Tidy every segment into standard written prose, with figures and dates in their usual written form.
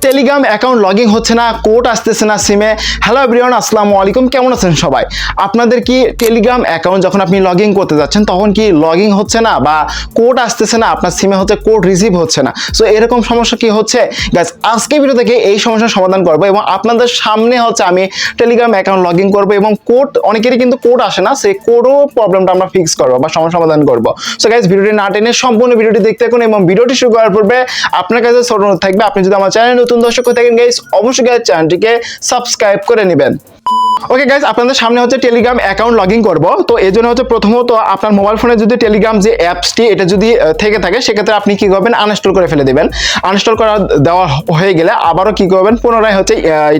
Telegram account login হচ্ছে না, code আসতেছে না সিমে। হ্যালো এভরিওয়ান, আসসালামু আলাইকুম, কেমন আছেন সবাই? আপনাদের কি টেলিগ্রাম অ্যাকাউন্ট যখন আপনি লগইন করতে যাচ্ছেন তখন কি লগইন হচ্ছে না বা কোড আসতেছে না, আপনার সিমে হচ্ছে কোড রিসিভ হচ্ছে না? সো এরকম সমস্যা কি হচ্ছে গাইস, আজকে ভিডিও থেকে এই সমস্যার সমাধান করবো এবং আপনাদের সামনে হচ্ছে আমি টেলিগ্রাম অ্যাকাউন্ট লগইন করবো এবং কোড, অনেকেরই কিন্তু কোড আসে না, সেই কোডও প্রবলেমটা আমরা ফিক্স করবো বা সমস্যা সমাধান করবো। সো গাইস, ভিডিওটি না টেনে সম্পূর্ণ ভিডিওটি দেখতে থাকুন এবং ভিডিওটি শুরু করার পূর্বে আপনার কাছে ছোট অনুরোধ থাকবে, আপনি যদি আমার চ্যানেলে নতুন দর্শক হয়ে থাকেন গাইস, অবশ্যই গাইস চ্যানেলটিকে সাবস্ক্রাইব করে নেবেন। ওকে গাইস, আপনাদের সামনে হচ্ছে টেলিগ্রাম অ্যাকাউন্ট লগইন করব। তো এই জন্য হচ্ছে প্রথমত আপনার মোবাইল ফোনে যদি টেলিগ্রাম যে অ্যাপসটি এটা যদি থেকে থাকে সেক্ষেত্রে আপনি কি করবেন, আনইনস্টল করে ফেলে দিবেন। আনইনস্টল করা দেওয়া হয়ে গেলে আবারও কি করবেন, পুনরায় হচ্ছে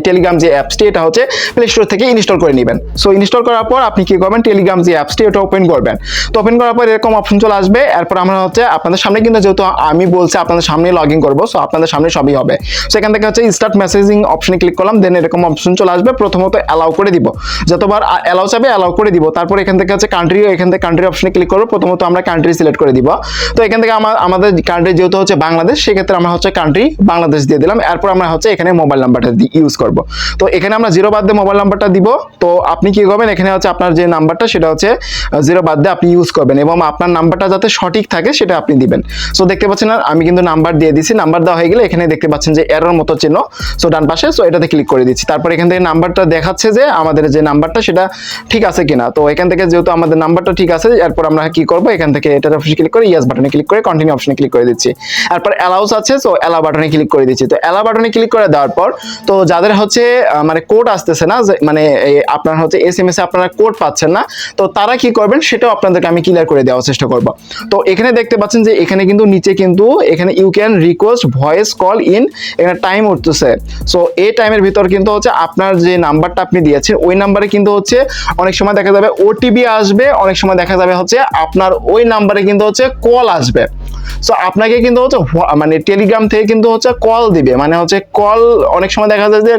টেলিগ্রাম যে অ্যাপসটি এটা হচ্ছে প্লে স্টোর থেকে ইনস্টল করে নেবেন। সো ইনস্টল করার পর আপনি কি করবেন, টেলিগ্রাম যে অ্যাপসটি এটা ওপেন করবেন। তো ওপেন করার পর এরকম অপশন চলে আসবে। এরপর আমরা হচ্ছে আপনাদের সামনে কিন্তু যেহেতু আমি বলছি আপনাদের সামনে লগইন করব, সো আপনাদের সামনে সবই হবে। সেখান থেকে হচ্ছে স্টার্ট মেসেজিং অপশনে ক্লিক করলাম, দেন এরকম অপশন চলে আসবে। প্রথমত অ্যালাউ করে দিব, যতবার অ্যালাউ চাবে অ্যালাউ করে দিব। তারপর এখান থেকে হচ্ছে কান্ট্রি, এখান থেকে কান্ট্রি অপশনে ক্লিক করব। প্রথমত আমরা কান্ট্রি সিলেক্ট করে দিব। তো এখান থেকে আমাদের কান্ট্রি যেহেতু হচ্ছে বাংলাদেশ, সেক্ষেত্রে আমরা হচ্ছে কান্ট্রি বাংলাদেশ দিয়ে দিলাম। এরপর আমরা হচ্ছে এখানে মোবাইল নাম্বারটা ইউজ করব। তো এখানে আমরা 0 বাদ দিয়ে মোবাইল নাম্বারটা দিব। তো আপনি কি করবেন, এখানে হচ্ছে আপনার যে নাম্বারটা সেটা হচ্ছে 0 বাদ দিয়ে আপনি ইউজ করবেন এবং আপনার নাম্বারটা যাতে সঠিক থাকে সেটা আপনি দিবেন। সো দেখতে পাচ্ছেন আমি কিন্তু নাম্বার দিয়ে দিছি। নাম্বার দেওয়া হয়ে গেলে এখানে দেখতে পাচ্ছেন যে এরর মতো চিহ্ন, সো ডান পাশে, সো এটাতে ক্লিক করে দিচ্ছি। তারপর এখান থেকে নাম্বারটা দেখাচ্ছে যে আমাদের যে নাম্বারটা সেটা ঠিক আছে কিনা। তো এখান থেকে যেহেতু আমাদের নাম্বারটা ঠিক আছে, এরপর আমরা কি করব, এখান থেকে এটার অপশনে ক্লিক করে ইয়েস বাটনে ক্লিক করে কন্টিনিউ অপশনে ক্লিক করে দিচ্ছি। এরপর অ্যালাউস আছে, সো অ্যালাউ বাটনে ক্লিক করে দিচ্ছি। তো অ্যালাউ বাটনে ক্লিক করে দেওয়ার পর তো যাদের হচ্ছে মানে কোড আসতেছে না, মানে আপনার হচ্ছে এসএমএস এ আপনারা কোড পাচ্ছেন না, তো তারা কি করবেন সেটাও আপনাদেরকে আমি ক্লিয়ার করে দেওয়ার চেষ্টা করব। তো এখানে দেখতে পাচ্ছেন যে এখানে কিন্তু নিচে কিন্তু এখানে you can request voice call in, এখানে টাইম উঠতেছে। সো এই টাইমের ভিতর কিন্তু হচ্ছে আপনার যে নাম্বারটা আপনি দিয়েছেন ওই নাম্বারে কিন্তু হচ্ছে অনেক সময় দেখা যাবে ওটিপি আসবে, অনেক সময় দেখা যাবে হচ্ছে আপনার ওই নাম্বারে কিন্তু হচ্ছে কল আসবে। সো আপনাকে কিন্তু হচ্ছে মানে টেলিগ্রাম থেকে কিন্তু হচ্ছে কল দিবে, মানে হচ্ছে কল, অনেক সময় দেখা যায় যে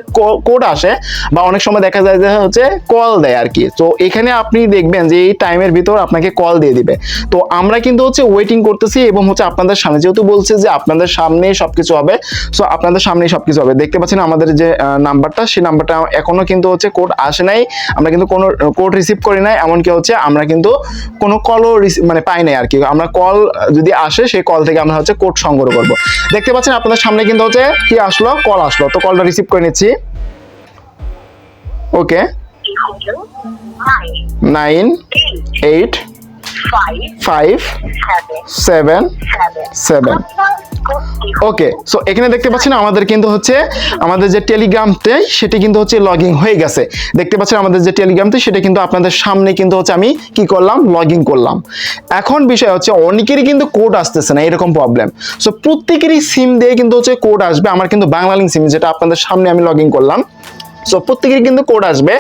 কোড আসে বা অনেক সময় দেখা যায় যে হচ্ছে কল দেয় আর কি। তো এখানে আপনি দেখবেন যে এই টাইমের ভিতর আপনাকে কল দিয়ে দিবে। তো আমরা কিন্তু হচ্ছে ওয়েটিং করতেছি এবং হচ্ছে আপনাদের সামনে যেহেতু বলছে যে আপনাদের সামনে সবকিছু হবে, সো আপনাদের সামনেই সবকিছু হবে। দেখতে পাচ্ছেন আমাদের যে নাম্বারটা, সেই নাম্বারটা এখনো কিন্তু হচ্ছে কোড আসে নাই, আমরা কিন্তু কোনো কোড রিসিভ করি নাই, এমনকি হচ্ছে আমরা কিন্তু কোনো কলও মানে পাই নাই আর কি। আমরা কল যদি আসে সেই কল থেকে আমরা হচ্ছে কোড সংগ্রহ করব। দেখতে পাচ্ছেন আপনাদের সামনে কিন্তু হচ্ছে কি আসলো, কল আসলো। তো কলটা রিসিভ করে নিচ্ছি। ওকে, 98577। ওকে, সো এখানে দেখতে পাচ্ছেন আমাদের কিন্তু হচ্ছে আমাদের যে টেলিগ্রামটাই সেটি কিন্তু হচ্ছে লগইন হয়ে গেছে। দেখতে পাচ্ছেন আমাদের যে টেলিগ্রামটা সেটা কিন্তু আপনাদের সামনে কিন্তু হচ্ছে আমি কি করলাম, লগইন করলাম। এখন বিষয় হচ্ছে অনেকেরই কিন্তু কোড আসতেছে না, এরকম প্রবলেম। সো প্রত্যেকেরই সিম দিয়ে কিন্তু হচ্ছে কোড আসবে। আমার কিন্তু বাংলালিংক সিম, যেটা আপনাদের সামনে আমি লগইন করলাম, সো প্রত্যেকের কিন্তু কোড আসবে।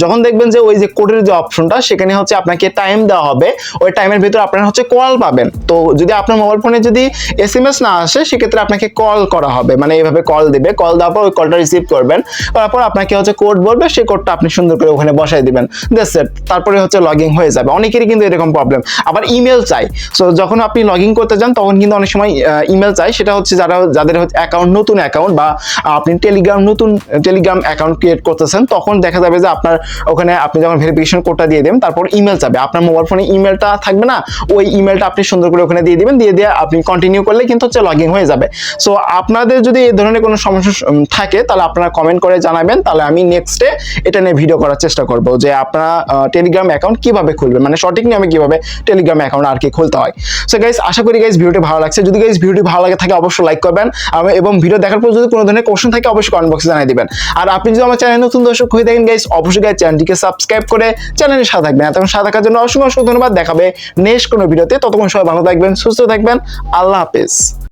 যখন দেখবেন যে ওই যে কোডের যে অপশনটা সেখানে হচ্ছে আপনাকে টাইম দেওয়া হবে, ওই টাইমের ভিতর আপনারা হচ্ছে কল পাবেন। তো যদি আপনার মোবাইল ফোনে যদি এসএমএস না আসে সেক্ষেত্রে আপনাকে কল করা হবে, মানে এইভাবে কল দিবে। কল দেওয়ার পর ওই কলটা রিসিভ করবেন, তারপর আপনাকে হচ্ছে কোড বলবে, সেই কোডটা আপনি সুন্দর করে ওখানে বসাই দিবেন, দ্যাটস ইট। তারপরে হচ্ছে লগইন হয়ে যাবে। অনেকেরই কিন্তু এরকম প্রবলেম। আবার ইমেল চাই, সো যখন আপনি লগইন করতে যান তখন কিন্তু অনেক সময় ইমেল চাই, সেটা হচ্ছে যাদের হচ্ছে অ্যাকাউন্ট, নতুন অ্যাকাউন্ট বা আপনি নতুন টেলিগ্রাম অ্যাকাউন্ট ক্রিয়েট করতেছেন, তখন দেখা যাবে যে আপনার ওখানে আপনি যখন ভেরিফিকেশন কোডটা দিয়ে দেবেন তারপর ইমেল চাবে, আপনার মোবাইল ফোনে ইমেলটা থাকবে না, ওই ইমেলটা আপনি সুন্দর করে ওখানে দিয়ে দিবেন, দিয়ে আপনি কন্টিনিউ করলে কিন্তু হচ্ছে লগইন হয়ে যাবে। সো আপনাদের যদি এই ধরনের কোনো সমস্যা থাকে তাহলে আপনারা কমেন্ট করে জানাবেন, তাহলে আমি নেক্সটে এটা নিয়ে ভিডিও করার চেষ্টা করব যে আপনারা টেলিগ্রাম অ্যাকাউন্ট কিভাবে খুলবেন, মানে সঠিক নিয়মে কিভাবে টেলিগ্রাম অ্যাকাউন্ট আর কি খুলতে হয়। সো গাইস, আশা করি গাইস ভিডিওটি ভালো লাগছে। যদি গাইস ভিডিওটি ভালো লাগে থাকে অবশ্যই লাইক করবেন এবং ভিডিও দেখার পর যদি কোনো ধরনের কোশ্চেন থাকে অবশ্যই কমেন্ট বক্সে জানিয়ে দিবেন। আর আপনি যদি আমার চ্যানেলে নতুন দর্শক হয়ে থাকেন গাইস, অবশ্যই গাইস চ্যানেলটিকে সাবস্ক্রাইব করে চ্যানেলের সাথে থাকবেন। এতক্ষণ সাথে থাকার জন্য অসংখ্য ধন্যবাদ। দেখাবে নেক্সট কোনো ভিডিওতে, ততক্ষণ সবাই ভালো থাকবেন, সুস্থ থাকবেন। আল্লাহ হাফেজ।